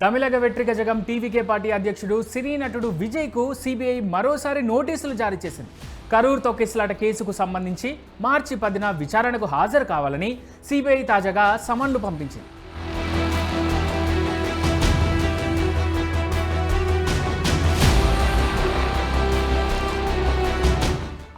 Tamilaga వెట్రిక జగం TVK party అధ్యక్షుడు సినీ నటుడు విజయ్కు CBI మరోసారి నోటీసులు జారీ చేసింది. కరూర్ తొక్కిసలాట కేసుకు సంబంధించి మార్చి 10న విచారణకు హాజరు కావాలని సిబిఐ తాజాగా సమన్లు పంపించింది.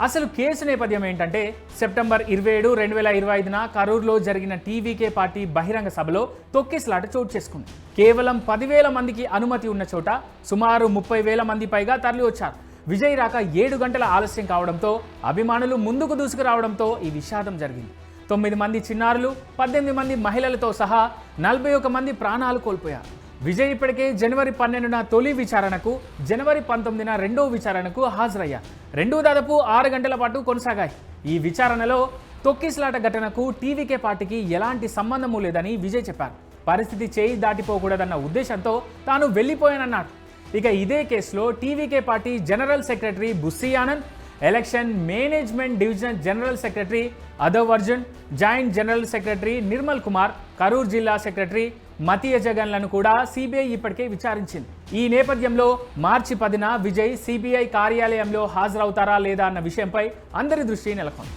అసలు కేసు నేపథ్యం ఏంటంటే సెప్టెంబర్ 27, 2025న కరూర్లో జరిగిన టీవీకే పార్టీ బహిరంగ సభలో తొక్కిసలాట చోటు చేసుకుంది. కేవలం 10,000 మందికి అనుమతి ఉన్న చోట సుమారు 30,000 మంది పైగా తరలి వచ్చారు. విజయ్ రాక 7 గంటల ఆలస్యం కావడంతో అభిమానులు ముందుకు దూసుకురావడంతో ఈ విషాదం జరిగింది. 9 మంది చిన్నారులు, 18 మంది మహిళలతో సహా 41 మంది ప్రాణాలు కోల్పోయారు. విజయ్ ఇప్పటికే జనవరి 12న తొలి విచారణకు, జనవరి 19న రెండో విచారణకు హాజరయ్యారు. రెండూ దాదాపు 6 గంటల పాటు కొనసాగాయి. ఈ విచారణలో తొక్కిసలాట ఘటనకు టీవీకే పార్టీకి ఎలాంటి సంబంధము లేదని విజయ్ చెప్పారు. పరిస్థితి చేయి దాటిపోకూడదన్న ఉద్దేశంతో తాను వెళ్లిపోయానన్నాడు. ఇక ఇదే కేసులో TVK party general secretary Bussy Anand, election management division general secretary Aadhav Arjun, joint general secretary Nirmal Kumar, Karur జిల్లా సెక్రటరీ మతియ జగన్లను కూడా సిబిఐ ఇప్పటికే విచారించింది. ఈ నేపథ్యంలో మార్చి 10న విజయ్ సిబిఐ కార్యాలయంలో హాజరవుతారా లేదా అన్న విషయంపై అందరి దృష్టి నెలకొంది.